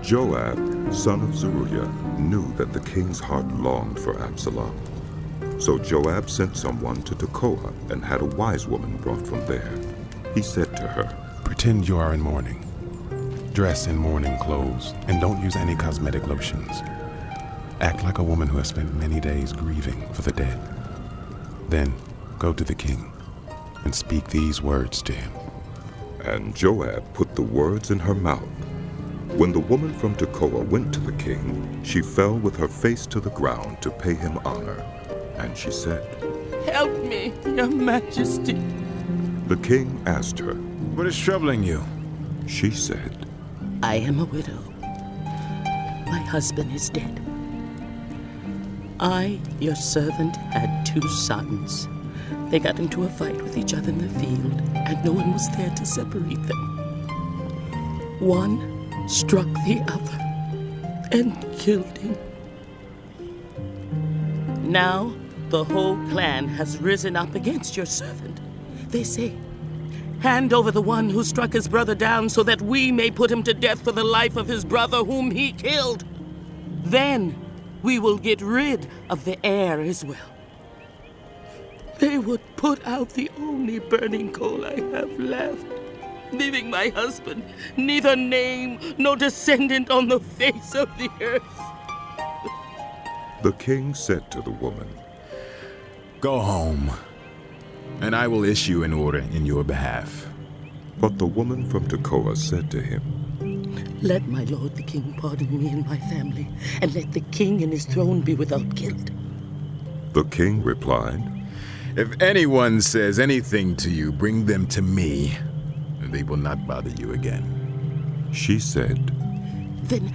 Joab, son of Zeruiah, knew that the king's heart longed for Absalom. So Joab sent someone to Tekoa and had a wise woman brought from there. He said to her, "Pretend you are in mourning. Dress in mourning clothes and don't use any cosmetic lotions. Act like a woman who has spent many days grieving for the dead. Then go to the king and speak these words to him." And Joab put the words in her mouth. When the woman from Tekoa went to the king, she fell with her face to the ground to pay him honor. And she said, "Help me, your majesty." The king asked her. "What is troubling you?" She said, "I am a widow. My husband is dead. I, your servant, had 2 sons. They got into a fight with each other in the field, and no one was there to separate them. One struck the other and killed him. Now the whole clan has risen up against your servant. They say, 'Hand over the one who struck his brother down so that we may put him to death for the life of his brother whom he killed. Then we will get rid of the heir as well.' They would put out the only burning coal I have left, leaving my husband neither name nor descendant on the face of the earth." The king said to the woman, "Go home, and I will issue an order in your behalf." But the woman from Tekoa said to him, "Let my lord the king pardon me and my family, and let the king and his throne be without guilt." The king replied, "If anyone says anything to you, bring them to me, and they will not bother you again." She said, "Then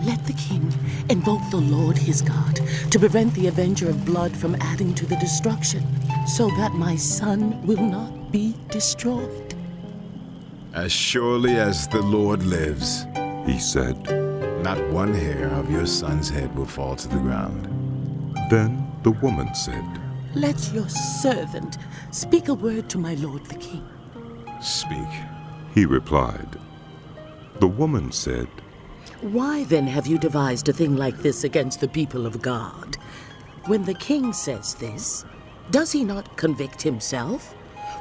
let the king invoke the Lord his God to prevent the avenger of blood from adding to the destruction, so that my son will not be destroyed." "As surely as the Lord lives," he said, "not one hair of your son's head will fall to the ground." Then the woman said, "Let your servant speak a word to my lord the king." "Speak." He replied. The woman said, "Why then have you devised a thing like this against the people of God? When the king says this, does he not convict himself?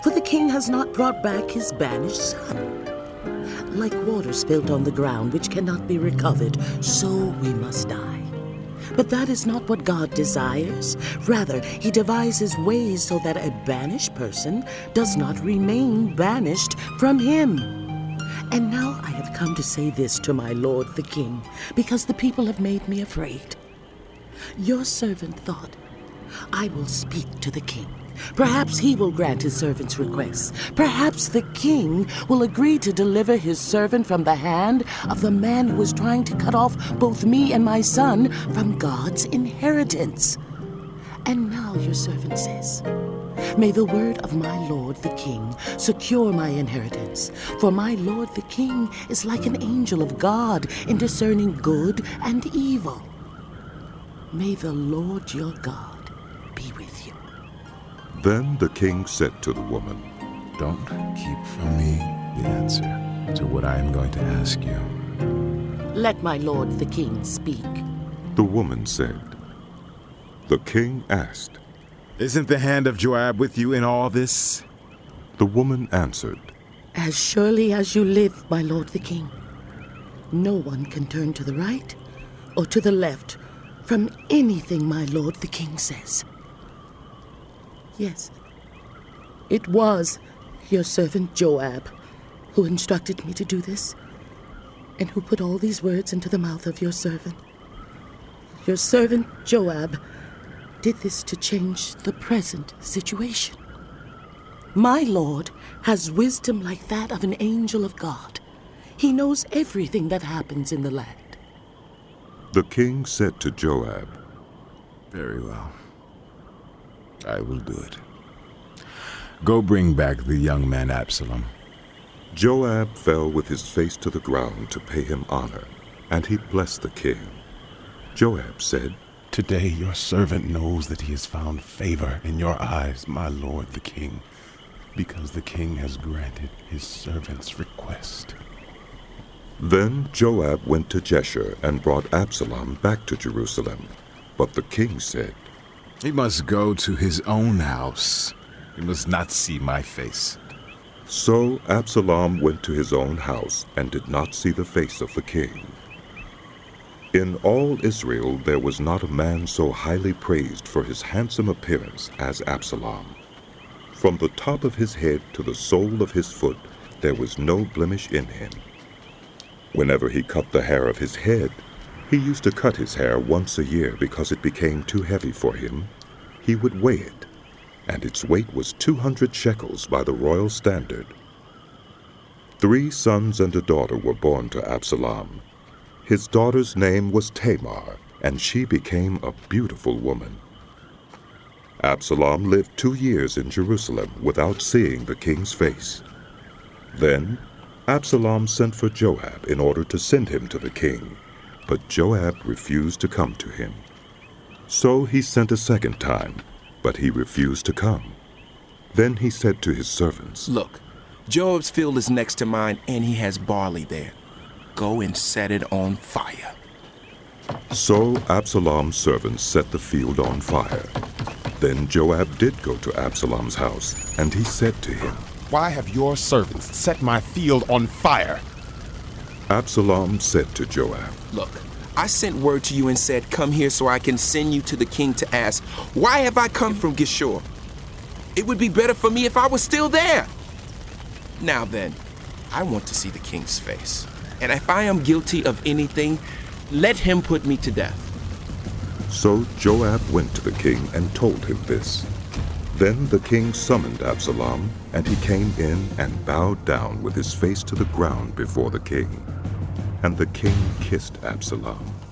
For the king has not brought back his banished son. Like water spilt on the ground which cannot be recovered, so we must die. But that is not what God desires. Rather, he devises ways so that a banished person does not remain banished from him. And now I have come to say this to my lord the king, because the people have made me afraid. Your servant thought, 'I will speak to the king. Perhaps he will grant his servant's requests. Perhaps the king will agree to deliver his servant from the hand of the man who is trying to cut off both me and my son from God's inheritance.' And now your servant says, 'May the word of my lord the king secure my inheritance, for my lord the king is like an angel of God in discerning good and evil. May the Lord your God be with you.'" Then the king said to the woman, "Don't keep from me the answer to what I am going to ask you." "Let my lord the king speak." The woman said. The king asked, "Isn't the hand of Joab with you in all this?" The woman answered, "As surely as you live, my lord the king, no one can turn to the right or to the left from anything my lord the king says. Yes, it was your servant Joab who instructed me to do this, and who put all these words into the mouth of your servant. Your servant Joab did this to change the present situation. My lord has wisdom like that of an angel of God. He knows everything that happens in the land." The king said to Joab, "Very well. I will do it. Go bring back the young man Absalom." Joab fell with his face to the ground to pay him honor, and he blessed the king. Joab said, "Today your servant knows that he has found favor in your eyes, my lord the king, because the king has granted his servant's request." Then Joab went to Jeshurun and brought Absalom back to Jerusalem. But the king said, He must go to his own house. He must not see my face. So Absalom went to his own house and did not see the face of the king. In all Israel there was not a man so highly praised for his handsome appearance as Absalom. From the top of his head to the sole of his foot there was no blemish in him. Whenever he cut the hair of his head, he used to cut his hair once a year because it became too heavy for him. He would weigh it, and its weight was 200 shekels by the royal standard. 3 sons and a daughter were born to Absalom. His daughter's name was Tamar, and she became a beautiful woman. Absalom lived 2 years in Jerusalem without seeing the king's face. Then Absalom sent for Joab in order to send him to the king, but Joab refused to come to him. So he sent a second time, but he refused to come. Then he said to his servants, Look, Joab's field is next to mine, and he has barley there. Go and set it on fire. So Absalom's servants set the field on fire. Then Joab did go to Absalom's house, and he said to him, Why have your servants set my field on fire? Absalom said to Joab, Look, I sent word to you and said, Come here so I can send you to the king to ask, Why have I come from Geshur? It would be better for me if I was still there. Now then, I want to see the king's face. And if I am guilty of anything, let him put me to death. So Joab went to the king and told him this. Then the king summoned Absalom, and he came in and bowed down with his face to the ground before the king. And the king kissed Absalom.